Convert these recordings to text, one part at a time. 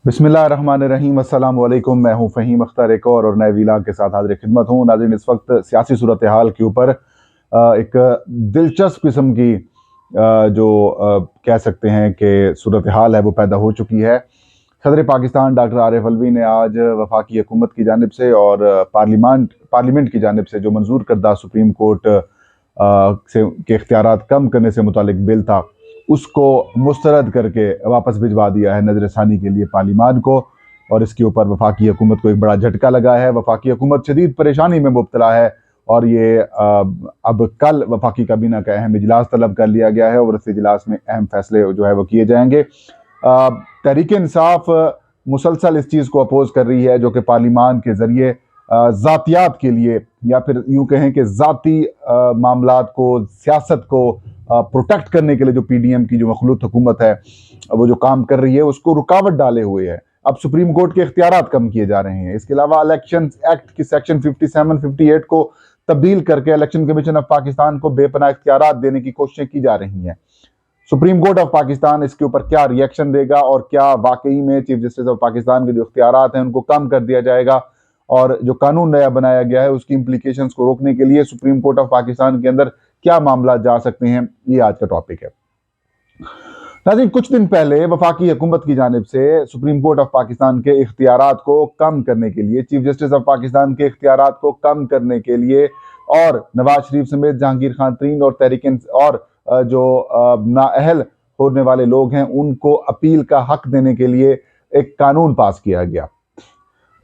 बिस्मिल्लाहिर्रहमानिर्रहीम अस्सलाम वालेकुम। मैं हूं फ़हीम अख्तर, एक और नए वीलॉग के साथ हाजिर खिदमत हूं। नाज़रीन, इस वक्त सियासी सूरत हाल के ऊपर एक दिलचस्प किस्म की कह सकते हैं कि सूरत हाल है वो पैदा हो चुकी है। सदर पाकिस्तान डॉक्टर आरिफ अलवी ने आज वफाकी हुकूमत की जानिब से और पार्लियामेंट की जानिब से जो मंजूर करदा सुप्रीम कोर्ट के इख्तियारात कम करने से मुतालिक बिल था, उसको मुस्तरद करके वापस भिजवा दिया है नजरसानी के लिए पार्लियामान को। और इसके ऊपर वफाकी हुकूमत को एक बड़ा झटका लगा है। वफाकी हुकूमत शदीद परेशानी में मुब्तला है और ये अब कल वफाकी काबीना का अहम इजलास तलब कर लिया गया है और इस इजलास में अहम फैसले जो है वो किए जाएंगे। तहरीक इंसाफ मुसलसल इस चीज़ को अपोज कर रही है, जो कि पार्लियामान के ज़रिए ज़ातियात के लिए, या फिर यूँ कहें कि ज़ाती मामलात को, सियासत को प्रोटेक्ट करने के लिए जो PDM की जो मखलूत हुकूमत है वो जो काम कर रही है, उसको रुकावट डाले हुए है। अब सुप्रीम कोर्ट के इख्तियारात कम किए जा रहे हैं। इसके अलावा इलेक्शन एक्ट की सेक्शन 57, 58 को तब्दील करके इलेक्शन कमीशन ऑफ पाकिस्तान को बेपनाह इख्तियारात देने की कोशिशें की जा रही हैं। सुप्रीम कोर्ट ऑफ पाकिस्तान इसके ऊपर क्या रिएक्शन देगा और क्या वाकई में चीफ जस्टिस ऑफ पाकिस्तान के जो इख्तियारात हैं उनको कम कर दिया जाएगा और जो कानून नया बनाया गया है उसकी इम्प्लीकेशंस को रोकने के लिए सुप्रीम कोर्ट ऑफ पाकिस्तान के अंदर क्या मामला जा सकते हैं, ये आज का टॉपिक है। नाज़रीन, कुछ दिन पहले वफाकी हुकूमत की जानिब से सुप्रीम कोर्ट ऑफ पाकिस्तान के इख्तियारात को कम करने के लिए, चीफ जस्टिस ऑफ पाकिस्तान के इख्तियारात को कम करने के लिए और नवाज शरीफ समेत जहांगीर खान तरीन और तहरीक और जो नाअहल होने वाले लोग हैं उनको अपील का हक देने के लिए एक कानून पास किया गया।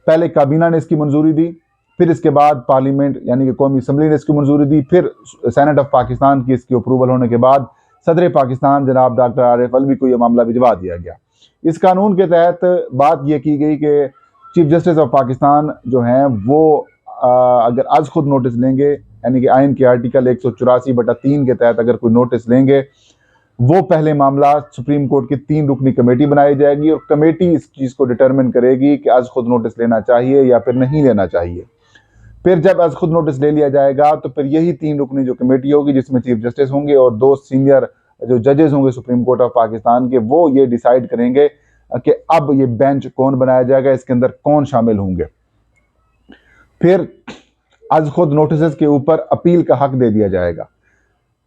पहले काबीना ने इसकी मंजूरी दी, फिर इसके बाद पार्लियामेंट यानी कि कौमी असम्बली ने इसकी मंजूरी दी, फिर सेनेट ऑफ पाकिस्तान की इसकी अप्रूवल होने के बाद सदर पाकिस्तान जनाब डॉक्टर आरिफ अलवी को यह मामला भिजवा दिया गया। इस कानून के तहत बात यह की गई कि चीफ जस्टिस ऑफ पाकिस्तान जो हैं वो अगर आज खुद नोटिस लेंगे, यानी कि आइन के आर्टिकल 184/3 के तहत अगर कोई नोटिस लेंगे, वो पहले मामला सुप्रीम कोर्ट की 3 रुकनी कमेटी बनाई जाएगी और कमेटी इस चीज़ को डिटरमिन करेगी कि आज खुद नोटिस लेना चाहिए या फिर नहीं लेना चाहिए। फिर जब आज खुद नोटिस ले लिया जाएगा तो फिर यही 3 रुकनी जो कमेटी होगी, जिसमें चीफ जस्टिस होंगे और 2 सीनियर जो जजेस होंगे सुप्रीम कोर्ट ऑफ पाकिस्तान के, वो ये डिसाइड करेंगे कि अब ये बेंच कौन बनाया जाएगा, इसके अंदर कौन शामिल होंगे। फिर आज खुद नोटिस के ऊपर अपील का हक दे दिया जाएगा।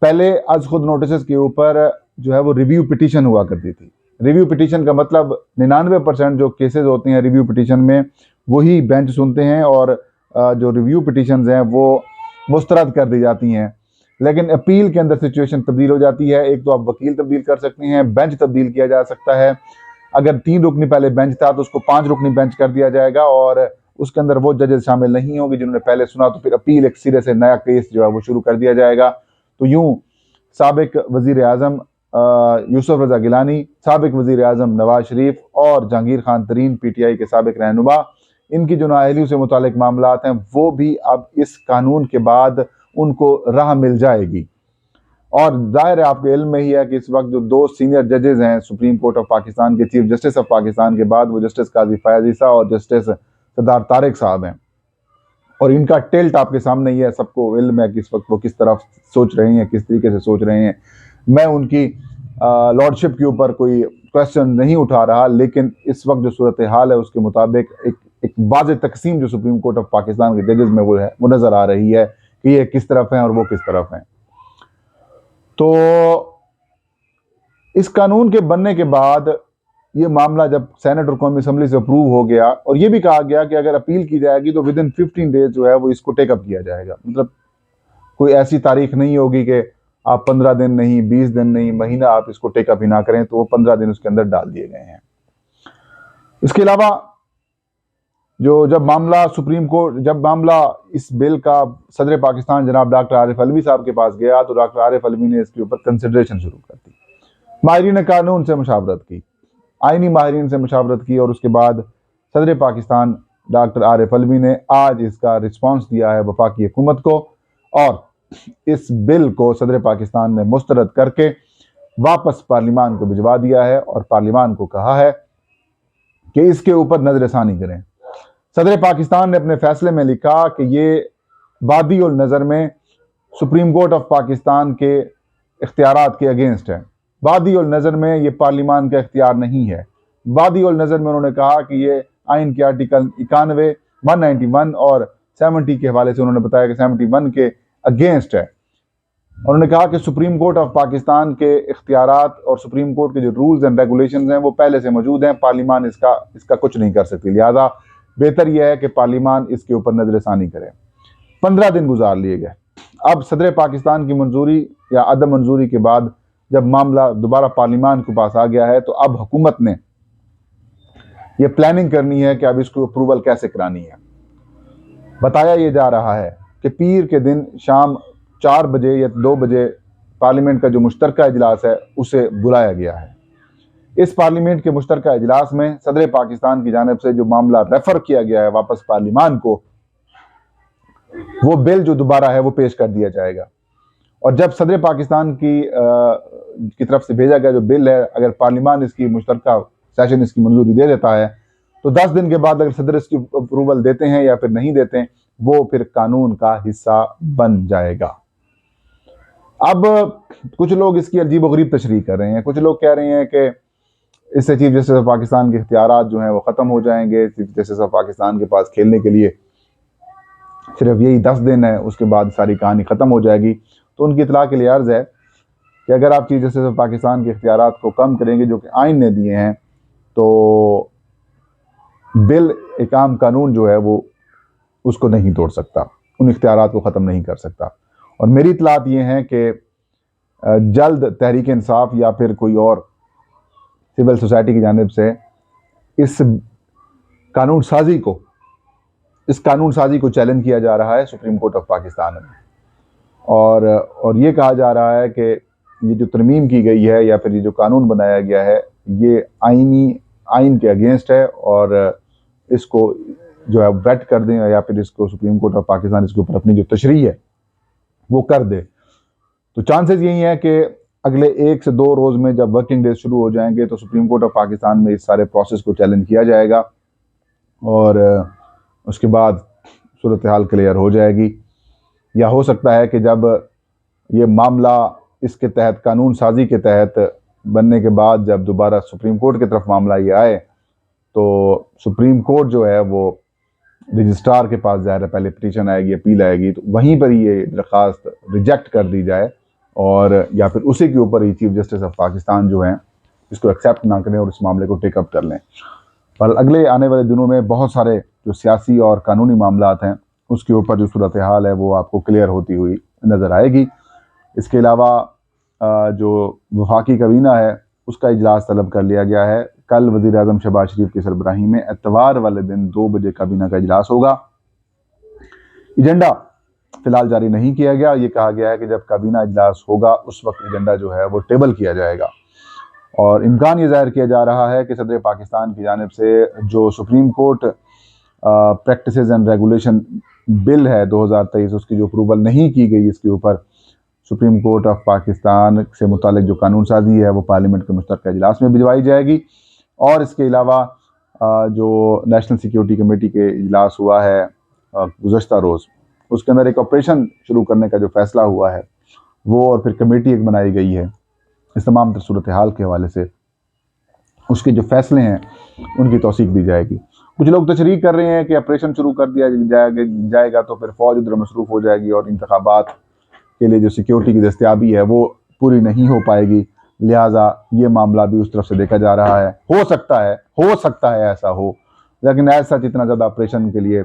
पहले आज खुद नोटिस के ऊपर जो है वो रिव्यू पिटीशन हुआ करती थी। रिव्यू पिटीशन का मतलब 99% जो केसेस होते हैं रिव्यू पिटीशन में वही बेंच सुनते हैं और जो रिव्यू पिटीशंस हैं वो मुस्तरद कर दी जाती हैं। लेकिन अपील के अंदर सिचुएशन तब्दील हो जाती है। एक तो आप वकील तब्दील कर सकते हैं, बेंच तब्दील किया जा सकता है। अगर 3 रुकनी पहले बेंच था तो उसको 5 रुकनी बेंच कर दिया जाएगा और उसके अंदर वो जजेस शामिल नहीं होंगे जिन्होंने पहले सुना, तो फिर अपील एक सिरे से नया केस जो है वो शुरू कर दिया जाएगा। तो यूं साबिक वज़ीर आज़म यूसुफ रज़ा गिलानी, साबिक वज़ीर आज़म नवाज शरीफ और जहांगीर खान तरीन PTI के साबिक रहनुमा, इनकी जो नाअहलियों से मुतालिक मामलात हैं वो भी अब इस कानून के बाद उनको राह मिल जाएगी। और जाहिर है आपके इल्म में ही है कि इस वक्त जो 2 सीनियर जजेस हैं सुप्रीम कोर्ट ऑफ पाकिस्तान के, चीफ जस्टिस ऑफ पाकिस्तान के बाद, वो जस्टिस काजी फयाज ईसा और जस्टिस सरदार तारिक साहब हैं। और इनका टिल्ट आपके सामने ही है, सबको इल्म है कि इस वक्त वो किस तरफ सोच रहे हैं, किस तरीके से सोच रहे हैं। मैं उनकी लॉर्डशिप के ऊपर कोई क्वेश्चन नहीं उठा रहा, लेकिन इस वक्त जो सूरत हाल है उसके मुताबिक एक वाज़ेह तकसीम जो सुप्रीम कोर्ट ऑफ पाकिस्तान के जजेस में वो है वो नज़र आ रही है कि ये किस तरफ हैं और वो किस तरफ हैं। तो इस कानून के बनने के बाद ये मामला जब सेनेट और कौमी असम्बली से अप्रूव हो गया और ये भी कहा गया कि अगर अपील की जाएगी तो विदिन 15 डेज जो है वो इसको टेकअप किया जाएगा। मतलब कोई ऐसी तारीख नहीं होगी कि आप 15 दिन नहीं, 20 दिन नहीं, महीना आप इसको टेकअप ही ना करें, तो वो 15 दिन उसके अंदर डाल दिए गए हैं। इसके अलावा जब मामला इस बिल का सदर पाकिस्तान जनाब डॉक्टर आरिफ अलवी साहब के पास गया तो डॉक्टर आरिफ अलवी ने इसके ऊपर कंसिडरेशन शुरू कर दी। माहिरीन कानून से मुशावरत की, आइनी माहिरीन से मुशावरत की और उसके बाद सदर पाकिस्तान डॉक्टर आरिफ अलवी ने आज इसका रिस्पांस दिया है वफाकी हुकूमत को और इस बिल को सदर पाकिस्तान ने मुस्तरद करके वापस पार्लियामान को भिजवा दिया है और पार्लियामान को कहा है कि इसके ऊपर नजरसानी करें। सदर पाकिस्तान ने अपने फैसले में लिखा कि ये वादी उल नज़र में सुप्रीम कोर्ट ऑफ पाकिस्तान के इख्तियारात के अगेंस्ट है। वादी उल नज़र में ये पार्लियामान का इख्तियार नहीं है। वादी और नज़र में उन्होंने कहा कि ये आइन के आर्टिकल 91, 191 और 70 के हवाले से उन्होंने बताया कि 71 के अगेंस्ट है। उन्होंने कहा कि सुप्रीम कोर्ट ऑफ पाकिस्तान के इख्तियारात और सुप्रीम कोर्ट के जो रूल्स एंड रेगुलेशंस हैं वो पहले से मौजूद हैं, पार्लियामान इसका कुछ नहीं कर सकती, लिहाजा बेहतर यह है कि पार्लियामान इसके ऊपर नजरसानी करे। 15 दिन गुजार लिए गए। अब सदर पाकिस्तान की मंजूरी या अदम मंजूरी के बाद जब मामला दोबारा पार्लियामान के पास आ गया है तो अब हुकूमत ने यह प्लानिंग करनी है कि अब इसको अप्रूवल कैसे करानी है। बताया यह जा रहा है कि पीर के दिन शाम 4 बजे या 2 बजे पार्लियामेंट का जो मुश्तरका इजलास है उसे बुलाया गया है। इस पार्लियामेंट के मुश्तरका इजलास में सदर पाकिस्तान की जानिब से जो मामला रेफर किया गया है वापस पार्लियामान को, वो बिल जो दोबारा है वो पेश कर दिया जाएगा। और जब सदर पाकिस्तान की तरफ से भेजा गया जो बिल है, अगर पार्लियामान इसकी मुश्तरका सेशन इसकी मंजूरी दे देता है तो 10 दिन के बाद अगर सदर इसकी अप्रूवल देते हैं या फिर नहीं देते हैं, वो फिर कानून का हिस्सा बन जाएगा। अब कुछ लोग इसकी अजीबोगरीब तशरीह कर रहे हैं। कुछ लोग कह रहे हैं कि इससे चीफ जस्टिस ऑफ पाकिस्तान के इख्तियारात जो हैं वो ख़त्म हो जाएंगे। चीफ जस्टिस ऑफ पाकिस्तान के पास खेलने के लिए सिर्फ यही 10 दिन है, उसके बाद सारी कहानी ख़त्म हो जाएगी। तो उनकी इतला के लिए अर्ज़ है कि अगर आप चीफ जस्टिस ऑफ पाकिस्तान के इख्तियारात को कम करेंगे जो कि आइन ने दिए हैं, तो बिल एक आम कानून जो है वो उसको नहीं तोड़ सकता, उन इख्तियारात को ख़त्म नहीं कर सकता। और मेरी इतलात ये हैं कि जल्द तहरीक इंसाफ या फिर कोई और सिविल सोसाइटी की जानिब से इस कानून साजी को चैलेंज किया जा रहा है सुप्रीम कोर्ट ऑफ पाकिस्तान में। और ये कहा जा रहा है कि ये जो तरमीम की गई है या फिर ये जो कानून बनाया गया है ये आइन के अगेंस्ट है और इसको जो है वेट कर दें या फिर इसको सुप्रीम कोर्ट ऑफ पाकिस्तान इसके ऊपर अपनी जो तशरीह है वो कर दे। तो चांसेस यही है कि अगले 1 से 2 रोज़ में जब वर्किंग डेज शुरू हो जाएंगे तो सुप्रीम कोर्ट ऑफ पाकिस्तान में इस सारे प्रोसेस को चैलेंज किया जाएगा और उसके बाद सूरत हाल क्लियर हो जाएगी। या हो सकता है कि जब ये मामला इसके तहत कानून साजी के तहत बनने के बाद जब दोबारा सुप्रीम कोर्ट की तरफ मामला ये आए तो सुप्रीम कोर्ट जो है वो रजिस्ट्रार के पास ज़ाहिर है पहले पिटीशन आएगी, अपील आएगी, तो वहीं पर ही ये दरख्वास्त रिजेक्ट कर दी जाए और या फिर उसी के ऊपर ही चीफ जस्टिस ऑफ पाकिस्तान जो हैं इसको एक्सेप्ट ना करें और इस मामले को टेकअप कर लें। पर अगले आने वाले दिनों में बहुत सारे जो सियासी और कानूनी मामलात हैं उसके ऊपर जो सूरत हाल है वो आपको क्लियर होती हुई नज़र आएगी। इसके अलावा जो वफाकी काबीना है उसका इजलास तलब कर लिया गया है। कल वज़ीर आज़म शहबाज शरीफ की सरबराही में एतवार वाले दिन 2 बजे काबीना का इजलास होगा। एजेंडा फिलहाल जारी नहीं किया गया। ये कहा गया है कि जब काबीना इजलास होगा उस वक्त एजेंडा जो है वो टेबल किया जाएगा और इम्कान ये ज़ाहिर किया जा रहा है कि सदर पाकिस्तान की जानिब से जो supreme court practices and regulation bill है 2023 उसकी जो अप्रूवल नहीं की गई, इसके ऊपर सुप्रीम कोर्ट ऑफ पाकिस्तान से मुतालिक जो कानून साजी है वो पार्लियामेंट के मुश्तरका इजलास में भिजवाई जाएगी। और इसके अलावा जो नेशनल सिक्योरिटी कमेटी के इजलास हुआ है गुज़श्ता रोज़, उसके अंदर एक ऑपरेशन शुरू करने का जो फ़ैसला हुआ है वो और फिर कमेटी एक बनाई गई है। इस तमाम सूरत हाल के हवाले से उसके जो फ़ैसले हैं उनकी तौसीक दी जाएगी। कुछ लोग तशरीह कर रहे हैं कि ऑपरेशन शुरू कर दिया जाएगा तो फिर फ़ौज उधर मसरूफ़ हो जाएगी और इंतखाबात के लिए जो सिक्योरिटी की दस्तियाबी है वो पूरी नहीं हो पाएगी, लिहाजा ये मामला भी उस तरफ से देखा जा रहा है। हो सकता है ऐसा हो, लेकिन ऐसा इतना ज़्यादा ऑपरेशन के लिए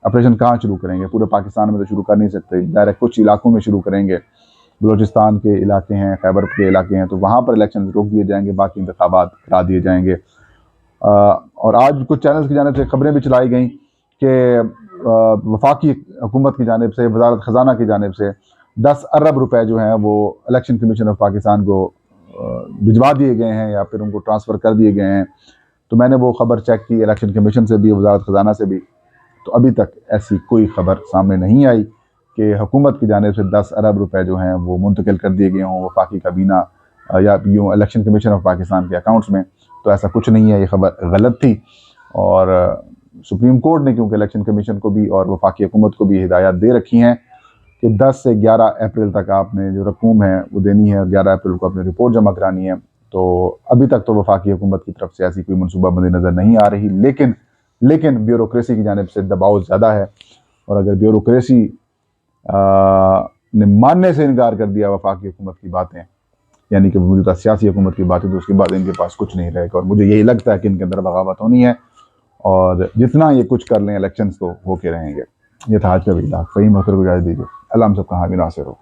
ऑपरेशन कहाँ शुरू करेंगे? पूरे पाकिस्तान में तो शुरू कर नहीं सकते, डायरेक्ट कुछ इलाकों में शुरू करेंगे। बलूचिस्तान के इलाके हैं, खैबर के इलाके हैं, तो वहाँ पर इलेक्शन रोक दिए जाएंगे, बाकी इंतखाबात करा दिए जाएंगे। और आज कुछ चैनल्स की जानिब से खबरें भी चलाई गई कि वफाकी हुकूमत की जानिब से, वजारत ख़जाना की जानिब से 10 अरब रुपए जो हैं वो इलेक्शन कमीशन ऑफ पाकिस्तान को भिजवा दिए गए हैं या फिर उनको ट्रांसफ़र कर दिए गए हैं। तो मैंने वो ख़बर चेक की इलेक्शन कमीशन से भी, वजारत ख़जाना से भी, तो अभी तक ऐसी कोई ख़बर सामने नहीं आई कि हुकूमत की जानिब से 10 अरब रुपए जो हैं वो मुंतकिल कर दिए गए हों वफाकी काबीना या यूँ इलेक्शन कमीशन ऑफ पाकिस्तान के अकाउंट्स में। तो ऐसा कुछ नहीं है, ये ख़बर गलत थी। और सुप्रीम कोर्ट ने क्योंकि इलेक्शन कमीशन को भी और वफाकी हुकूमत को भी हिदायत दे रखी हैं कि 10 से 11 अप्रैल तक आपने जो रकूम है वो देनी है और 11 अप्रैल को अपनी रिपोर्ट जमा करानी है, तो अभी तक तो वफाकी हुकूमत की तरफ से ऐसी कोई मनसूबाबंदी नज़र नहीं आ रही, लेकिन ब्यूरोक्रेसी की जानिब से दबाव ज़्यादा है। और अगर ब्यूरोक्रेसी ने मानने से इनकार कर दिया वफाकी हुकूमत की बातें, यानी कि मौजूदा सियासी हुकूमत की बातें, तो उसके बाद इनके पास कुछ नहीं रहेगा। और मुझे यही लगता है कि इनके अंदर बगावत होनी है, और जितना ये कुछ कर लें इलेक्शंस तो होके रहेंगे। ये था आज का वीडियो। फ़हीम अख्तर को इजाज़त दीजिए। अल्लाह हम सबका हामी नासिर हो।